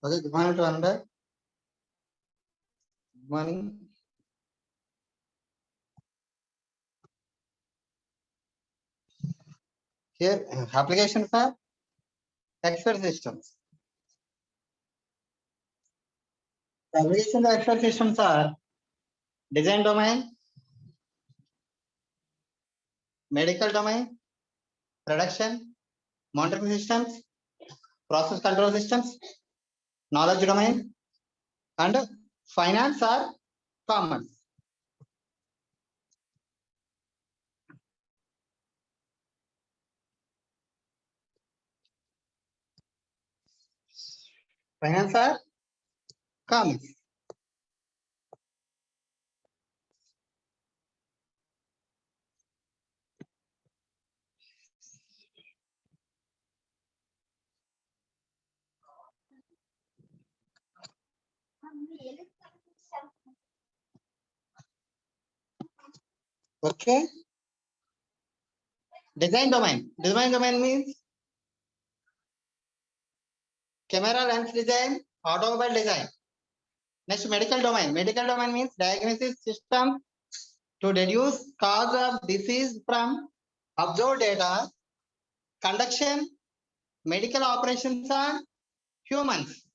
Okay, good morning to Ananda. Good morning. Here, application for expert systems. The application of expert systems are design domain, medical domain, production, monitoring systems, process control systems, knowledge domain, and finance or commerce. Finance or commerce. Okay. Design domain. Design domain means camera lens design, automobile design. Next, medical domain. Medical domain means diagnosis system to deduce cause of disease from observed data, conduction, medical operations on humans.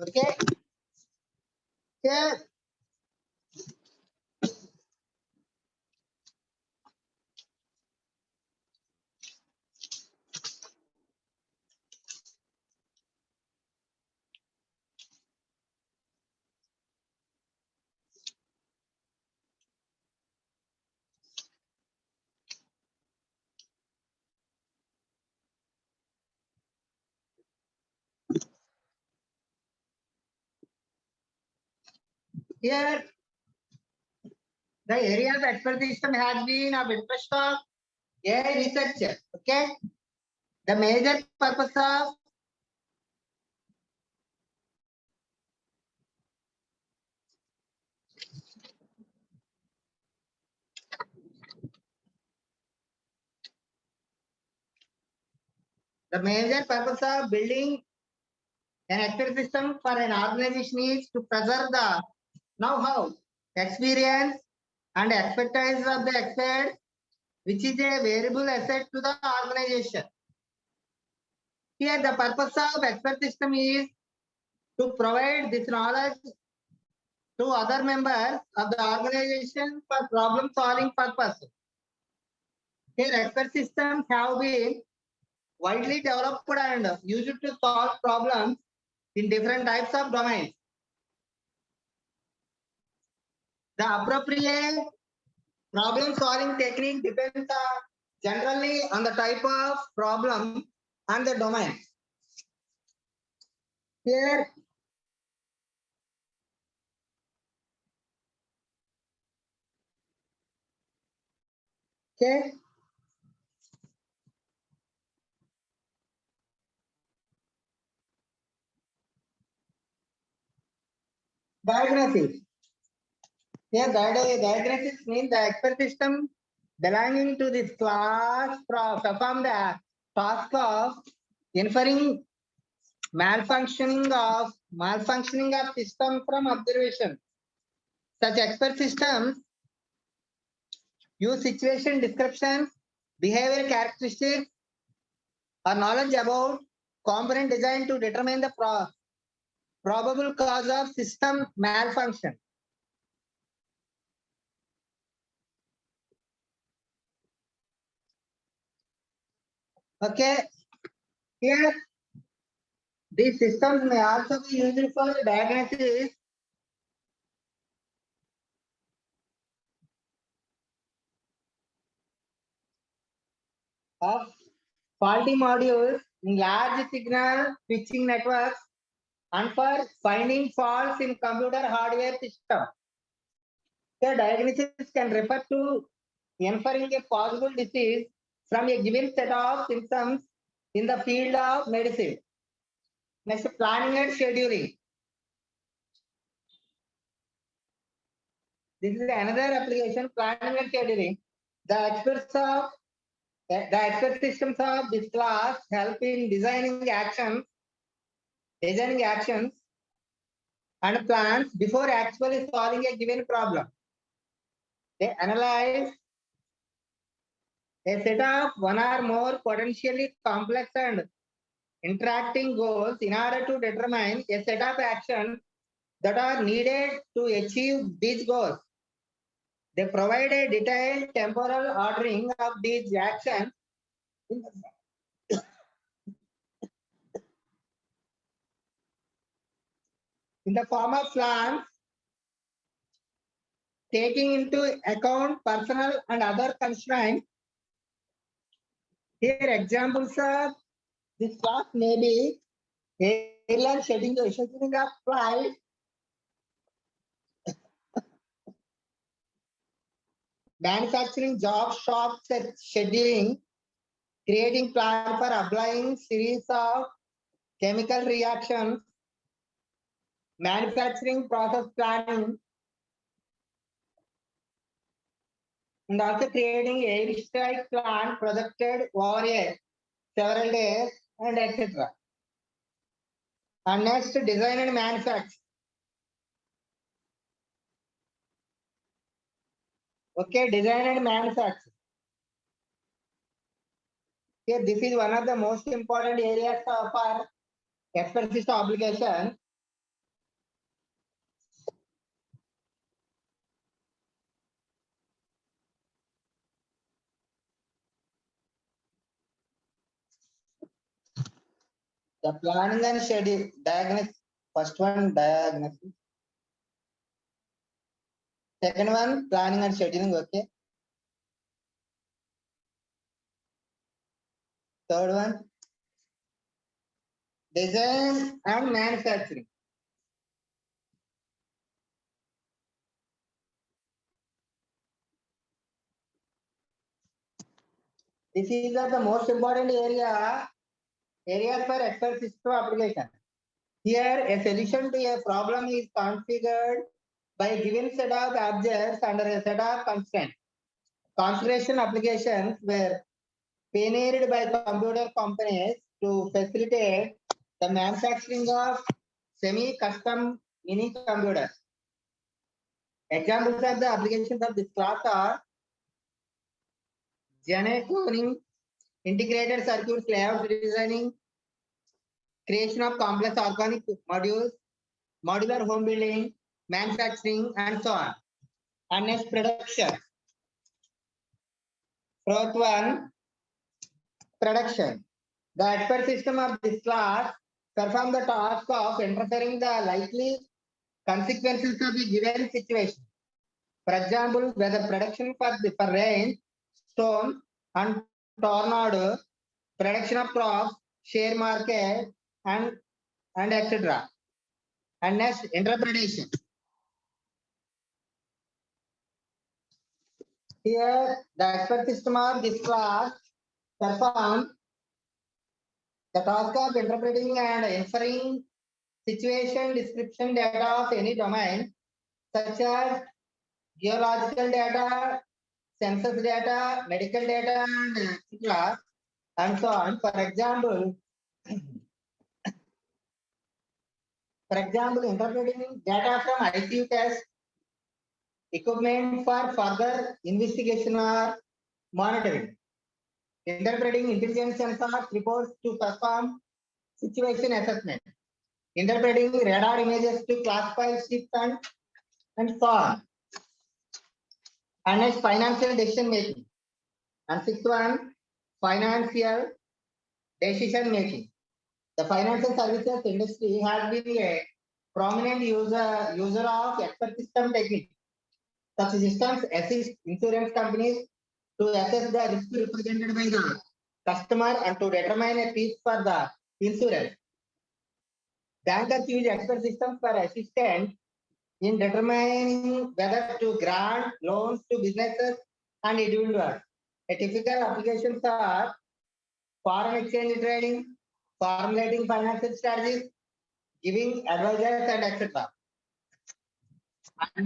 Okay. Here, here, the area of expert system has been of interest of AI researcher. Okay. The major purpose of building an expert system for an organization is to preserve the know-how, experience, and expertise of the expert, which is a variable asset to the organization. Here, the purpose of expert system is to provide this knowledge to other members of the organization for problem-solving purpose. Here, expert systems have been widely developed and used to solve problems in different types of domains. The appropriate problem solving technique depends generally on the type of problem and the domain. Here, okay, diagnosis. Here, diagnosis means the expert system belonging to this class perform the task of inferring malfunctioning of system from observation. Such expert systems use situation description, behavior characteristics, or knowledge about component design to determine the probable cause of system malfunction. Okay, here these systems may also be used for diagnosis of faulty modules in large signal switching networks and for finding faults in computer hardware system. The diagnosis can refer to inferring a possible disease from a given set of symptoms in the field of medicine. Next, planning and scheduling. This is another application, planning and scheduling. The expert systems of this class help in designing actions and plans before actually solving a given problem. They analyze a set of one or more potentially complex and interacting goals in order to determine a set of actions that are needed to achieve these goals. They provide a detailed temporal ordering of these actions in the form of plans, taking into account personal and other constraints. Here, examples of this class may be airline scheduling of flights, manufacturing job shop scheduling, creating plan for applying series of chemical reactions, manufacturing process planning, and also creating a strike plan projected over several days and etc. And next, design and manufacture. Okay, design and manufacture. Here, this is one of the most important areas of our expert system application. The planning and schedule diagnosis. First one, diagnosis. Second one, planning and scheduling. Okay. Third one, design and manufacturing. This is the most important areas for expert system application. Here, a solution to a problem is configured by a given set of objects under a set of constraints. Configuration applications were pioneered by computer companies to facilitate the manufacturing of semi-custom mini computers. Examples of the applications of this class are GNA cloning, integrated circuits layout designing, creation of complex organic modules, modular home building, manufacturing, and so on. And next, production. Fourth one, production. The expert system of this class perform the task of interpreting the likely consequences of a given situation. For example, weather prediction for rain, storm, and tornado, prediction of crops, share market, and etc. And next, interpretation. Here, the expert system of this class perform the task of interpreting and inferring situation description data of any domain, such as geological data, census data, medical data, and etc. and so on. For example, interpreting data from ICU test equipment for further investigation or monitoring. Interpreting intelligence sensor reports to perform situation assessment. Interpreting radar images to classify ships and so on. And next, financial decision making. And sixth one, financial decision making. The financial services industry has been a prominent user of expert system techniques. Such systems assist insurance companies to assess the risk represented by the customer and to determine a fees for the insurance. Bankers use expert systems for assistance in determining whether to grant loans to businesses and individuals. A typical applications are foreign exchange trading, formulating financial strategies, giving advice, and etc. And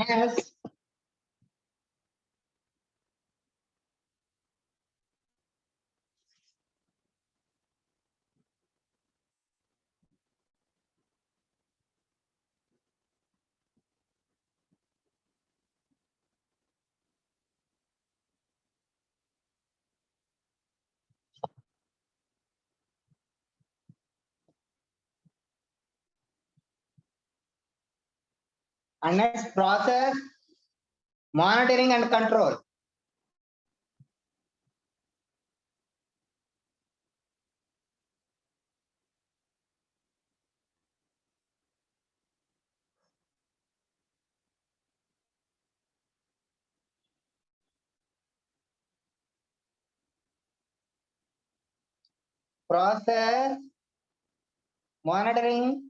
next, process, monitoring and control. Process, monitoring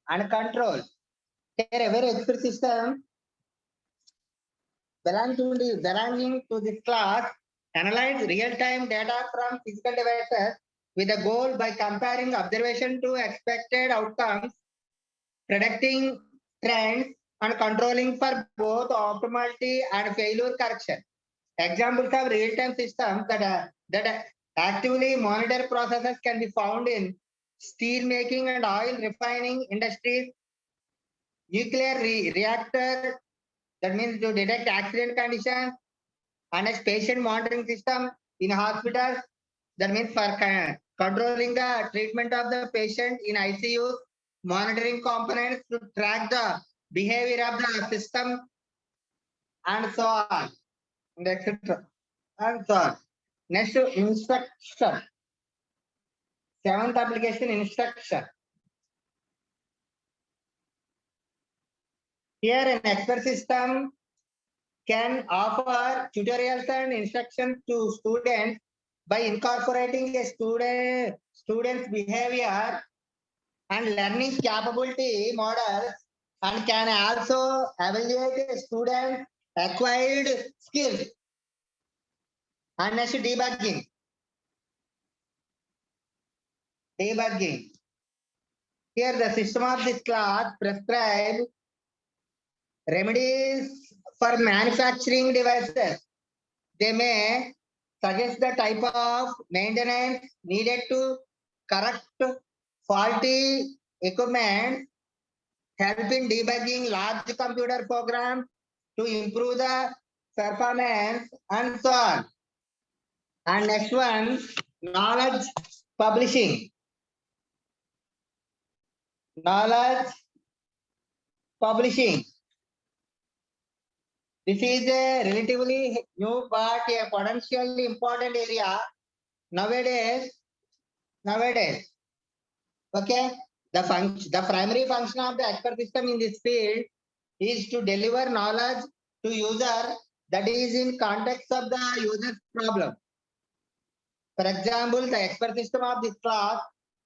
and control. Here, every expert system belonging to this class analyze real-time data from physical devices with a goal by comparing observation to expected outcomes, predicting trends, and controlling for both optimality and failure correction. Examples of real-time systems that actively monitor processes can be found in steel making and oil refining industries, nuclear reactor, that means to detect accident conditions, and a patient monitoring system in hospitals, that means for controlling the treatment of the patient in ICU, monitoring components to track the behavior of the system, and so on, and etc. And so on. Next, instruction. Seventh application, instruction. Here, an expert system can offer tutorials and instructions to students by incorporating a student's behavior and learning capability models, and can also evaluate a student's acquired skills. And next, debugging. Debugging. Here, the system of this class prescribes remedies for manufacturing devices. They may suggest the type of maintenance needed to correct faulty equipment, help in debugging large computer programs to improve the performance, and so on. And next one, knowledge publishing. Knowledge publishing. This is a relatively new but a potentially important area nowadays. Okay, the primary function of the expert system in this field is to deliver knowledge to user that is in context of the user's problem. For example, the expert system of this class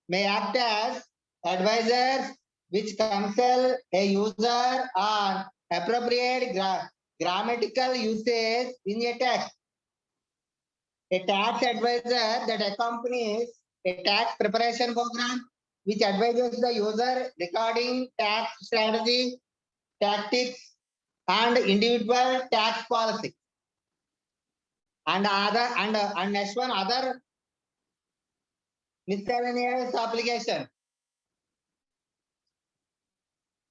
may act as advisors which counsel a user on appropriate grammatical usage in a text. A tax advisor that accompanies a tax preparation program which advises the user regarding tax strategy, tactics, and individual tax policy. And next one, other miscellaneous application.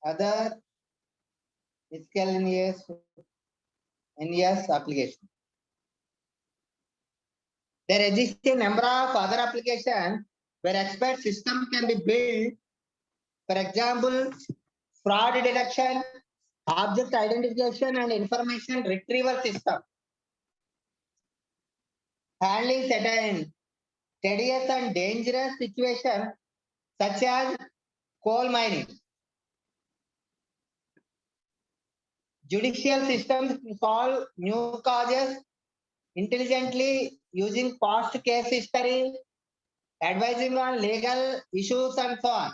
Other miscellaneous application. There exists a number of other applications where expert system can be built. For example, fraud detection, object identification and information retrieval system, handling certain tedious and dangerous situations such as coal mining. Judicial systems to solve new causes intelligently using past case history, advising on legal issues and so on.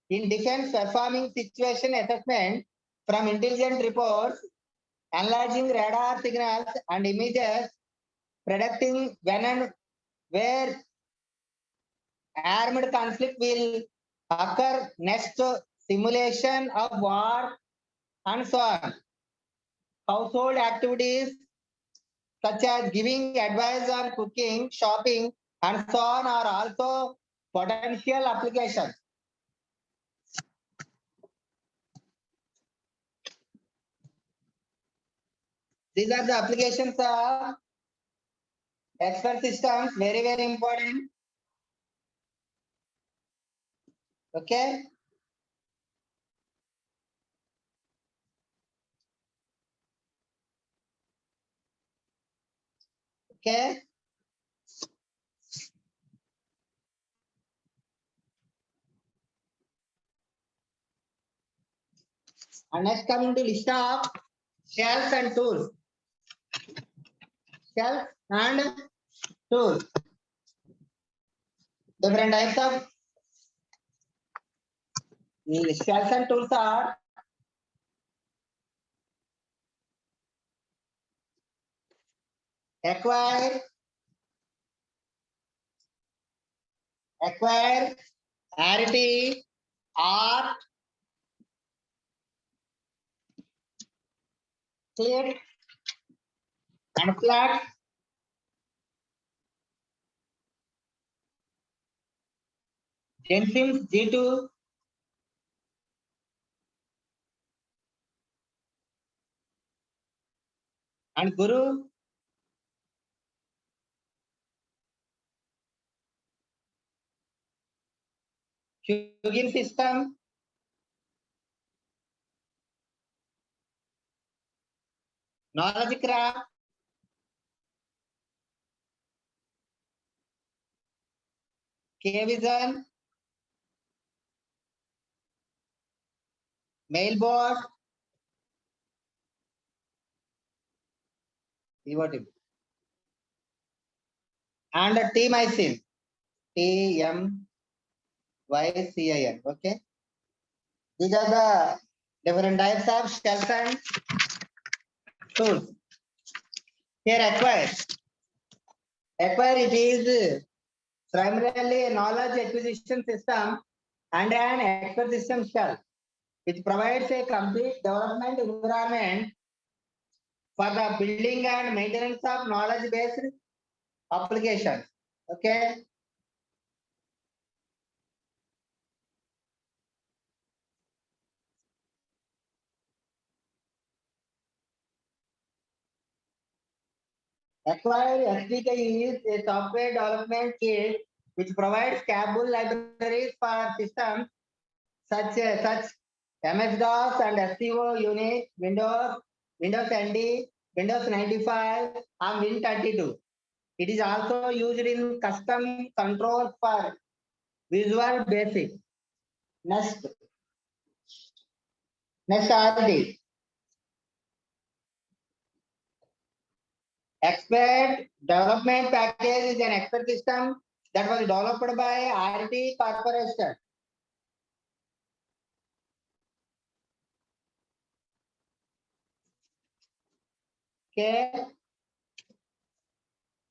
In defense, performing situation assessment from intelligent reports, analyzing radar signals and images, predicting when and where armed conflict will occur next, simulation of war and so on. Household activities such as giving advice on cooking, shopping and so on are also potential applications. These are the applications of expert systems, very, very important. Okay. Okay. And next coming to list of shells and tools. Shells and tools. Different types of shells and tools are acquire, arity, art, clip, and flat. Gensims G2, and Guru. Hugin system. Knowledge craft. K-Vision. Mailbot. And a T-Mycin. TMYCIN. Okay. These are the different types of shells and tools. Here acquire. Acquire, it is primarily a knowledge acquisition system and an expert system shell, which provides a complete development environment for the building and maintenance of knowledge-based applications. Okay. Acquire SDK is a software development kit which provides capable libraries for systems such MS-DOS and SCO Unix, Windows NT, Windows 95, and Win32. It is also used in custom controls for Visual Basic. Next RD. Expert Development Package is an expert system that was developed by RT Corporation. Okay.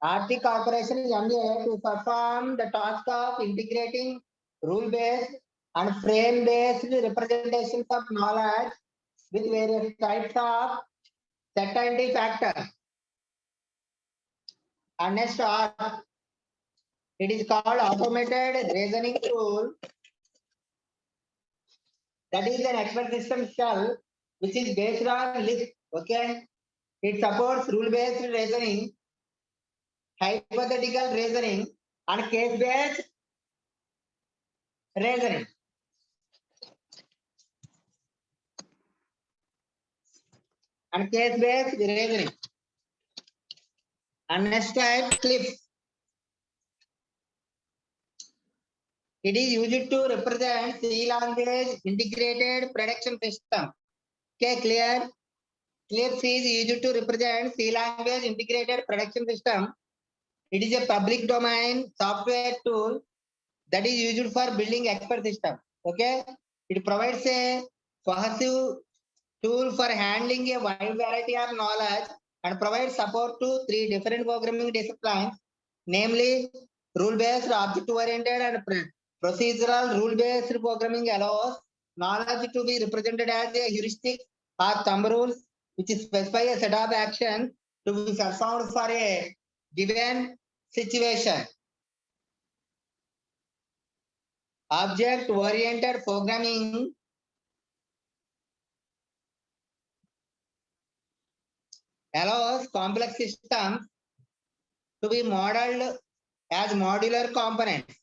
RT Corporation is MBA to perform the task of integrating rule-based and frame-based representations of knowledge with various types of certainty factors. And next R, it is called automated reasoning tool. That is an expert system shell which is based on Lisp. Okay. It supports rule-based reasoning, hypothetical reasoning, and case-based reasoning. And case-based reasoning. And next type, CLIF. It is used to represent C language integrated production system. Okay, clear? CLIF is used to represent C language integrated production system. It is a public domain software tool that is used for building expert system. Okay, it provides a cohesive tool for handling a wide variety of knowledge and provides support to 3 different programming disciplines, namely rule-based, object-oriented, and procedural. Rule-based programming allows knowledge to be represented as a heuristic or thumb rules, which specify a set of actions to be performed for a given situation. Object-oriented programming allows complex systems to be modeled as modular components.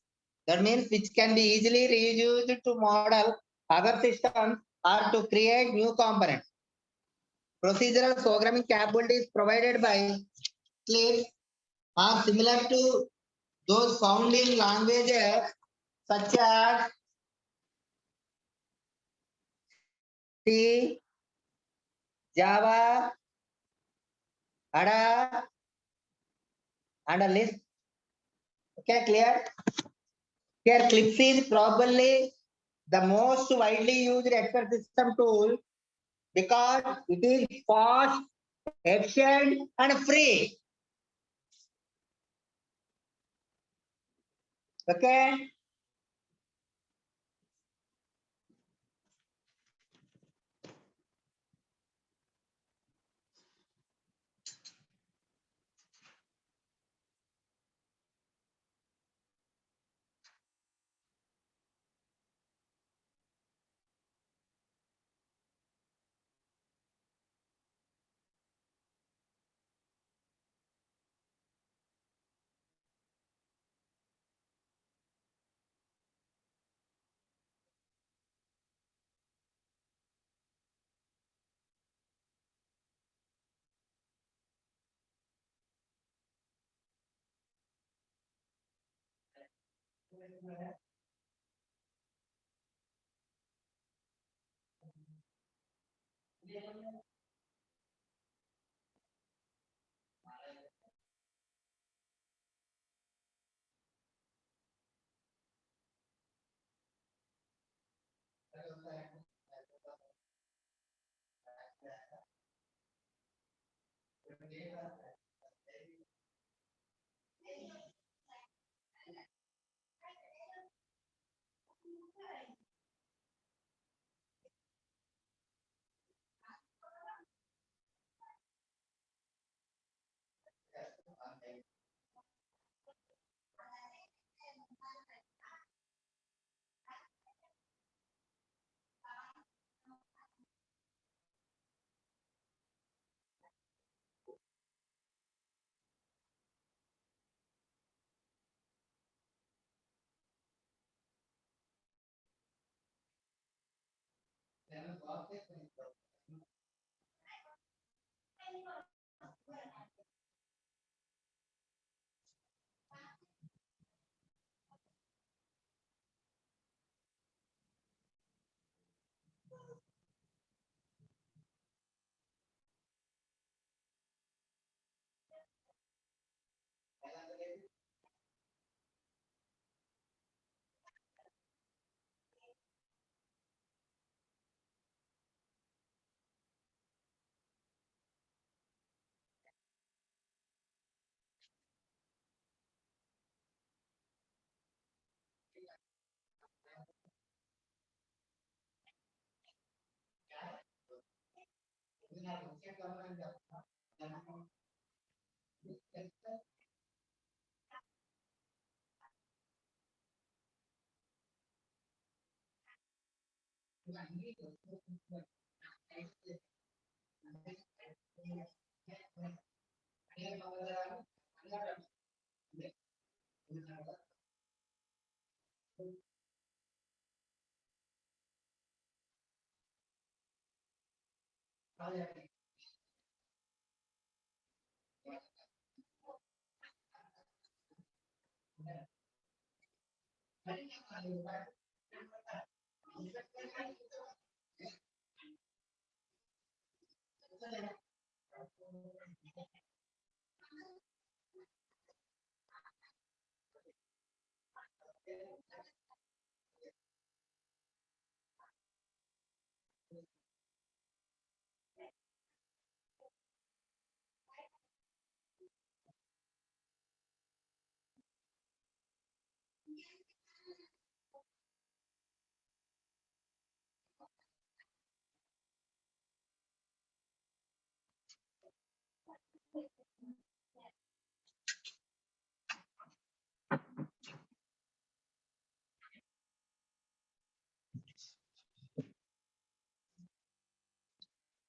That means which can be easily reused to model other systems or to create new components. Procedural programming capabilities provided by CLIF are similar to those found in languages such as C, Java, Ada, and a Lisp. Okay, clear? Here, CLIF is probably the most widely used expert system tool because it is fast, efficient, and free. Okay.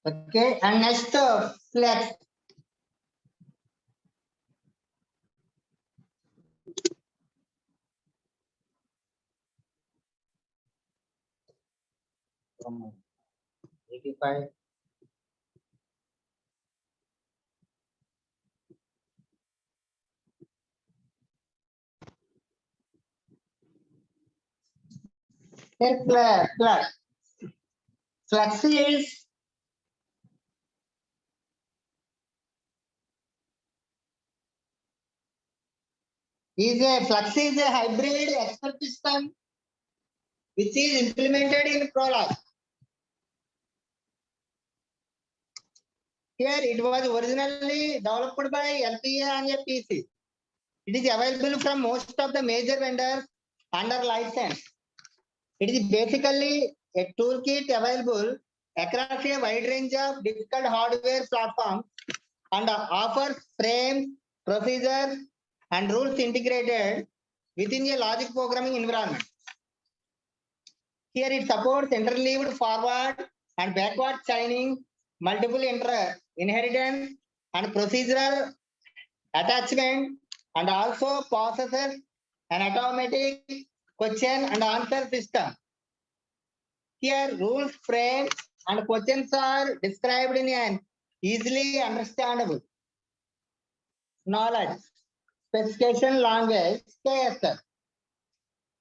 Okay, and next flex. From 85. Here flex. Flex is a hybrid expert system which is implemented in Prolog. Here it was originally developed by LPA on a PC. It is available from most of the major vendors under license. It is basically a toolkit available across a wide range of difficult hardware platforms and offers frames, procedures, and rules integrated within a logic programming environment. Here it supports interleaved forward and backward chaining, multiple inheritance, and procedural attachment, and also possesses an automatic question and answer system. Here rules, frames, and questions are described in an easily understandable knowledge specification language KSL,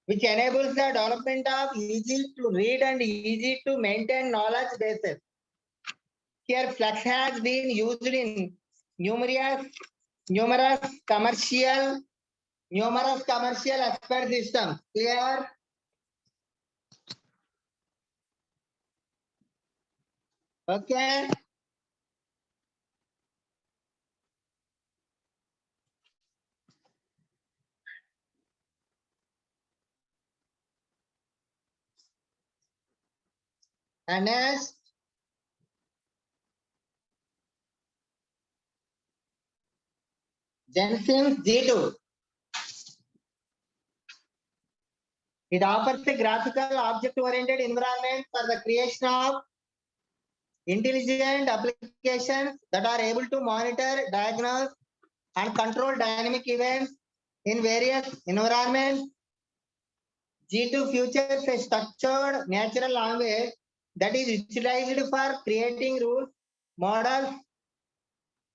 which enables the development of easy to read and easy to maintain knowledge bases. Here Flex has been used in numerous commercial expert systems. Clear? Okay. And next, Gensim G2. It offers a graphical object-oriented environment for the creation of intelligent applications that are able to monitor, diagnose, and control dynamic events in various environments. G2 features a structured natural language that is utilized for creating rules, models,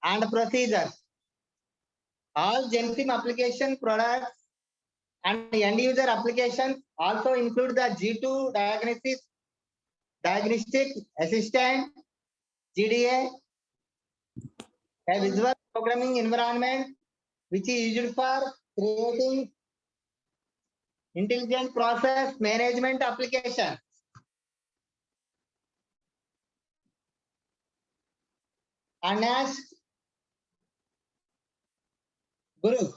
and procedures. All Gensim application products and end user applications also include the G2 diagnostic assistant GDA, a visual programming environment which is used for creating intelligent process management application. And next, Guru.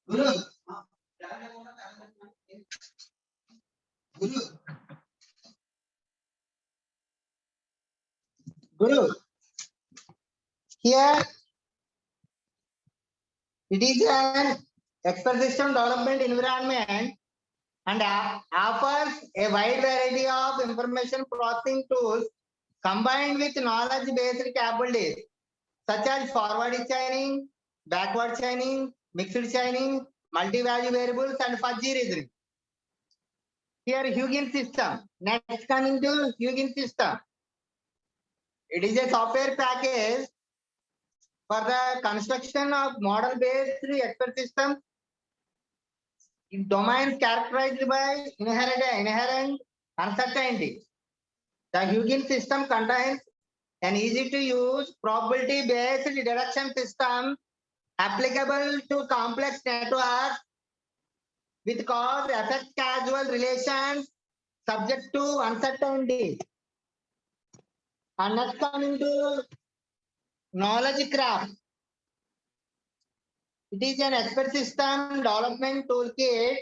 Guru, Guru, Guru. Here it is an expert system development environment and offers a wide variety of information processing tools combined with knowledge-based capabilities such as forward chaining, backward chaining, mixed chaining, multi-value variables, and fuzzy reasoning. Here, Huygens system. Next, coming to Huygens system. It is a software package for the construction of model-based expert systems in domains characterized by inherent uncertainty. The Huygens system contains an easy-to-use probability-based deduction system applicable to complex networks with cause-effect causal relations subject to uncertainty. And next coming to knowledge graph. It is an expert system development toolkit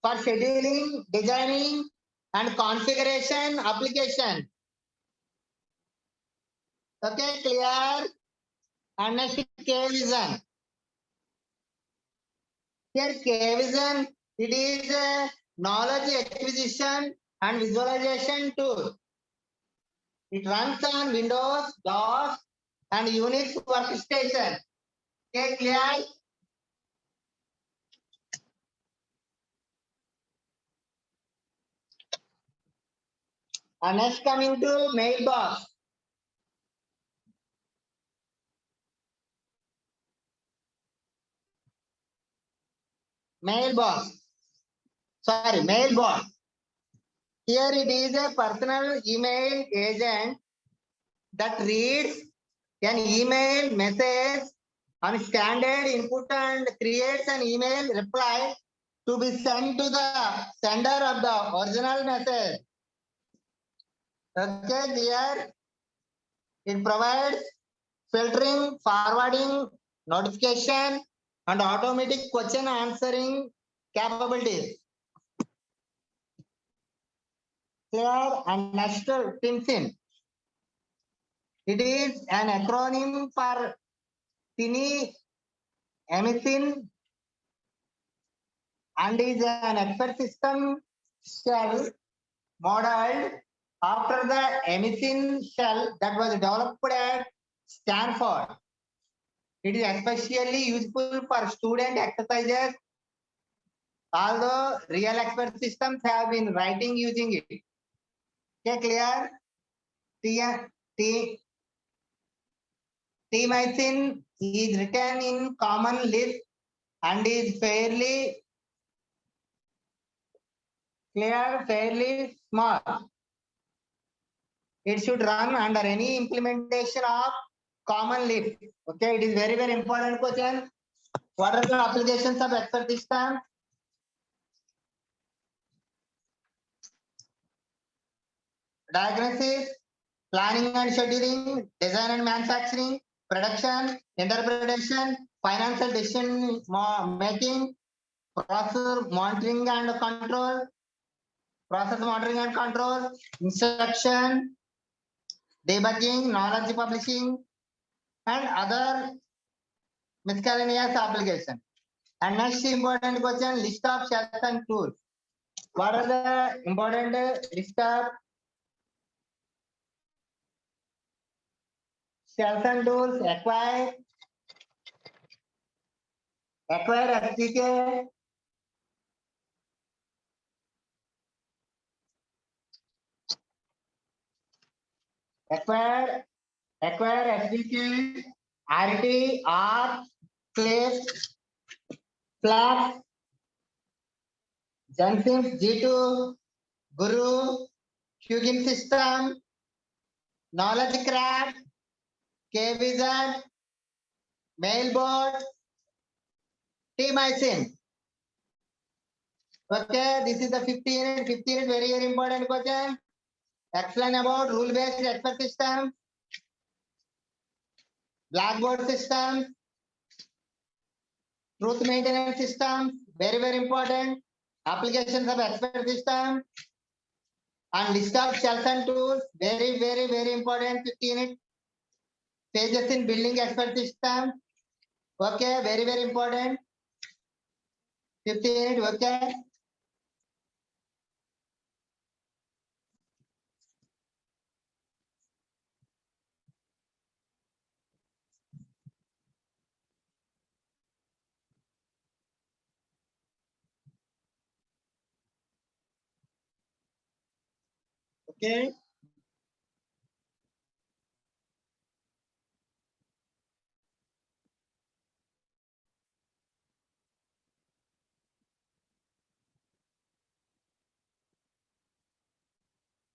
for scheduling, designing, and configuration application. Okay, clear? And next K-Vision. Here K-Vision, it is a knowledge acquisition and visualization tool. It runs on Windows, DOS, and Unix workstation. Okay, clear? And next coming to Mailbox. Mailbox. Here it is a personal email agent that reads an email message on standard input and creates an email reply to be sent to the sender of the original message. Okay, clear? It provides filtering, forwarding, notification, and automatic question answering capabilities. Clear? And next, TIMSIN. It is an acronym for Tiny Emicin and is an expert system shell modeled after the Emicin shell that was developed at Stanford. It is especially useful for student exercises, although real expert systems have been writing using it. Okay, clear? T, T-mycin is written in common Lisp and is fairly clear, fairly small. It should run under any implementation of common Lisp. Okay, it is very, very important question. What are the applications of expert system? Diagnosis, planning and scheduling, design and manufacturing, production, interpretation, financial decision making, process monitoring and control, instruction, debugging, knowledge publishing, and other miscellaneous application. And next important question, list of shells and tools. What are the important list of shells and tools? Acquire SDK, acquire SDK, RT, R, Class, Flash, Jenkins, G2, Guru, Hugging System, Knowledge Craft, Kvision, Mailboard, T-mycin. Okay, this is the 15 very, very important question. Explain about rule-based expert system, Blackboard system, truth maintenance system, very, very important. Applications of expert system, and list of shells and tools, very, very, very important. 15 pages in building expert system. Okay, very, very important. 15, okay. Okay.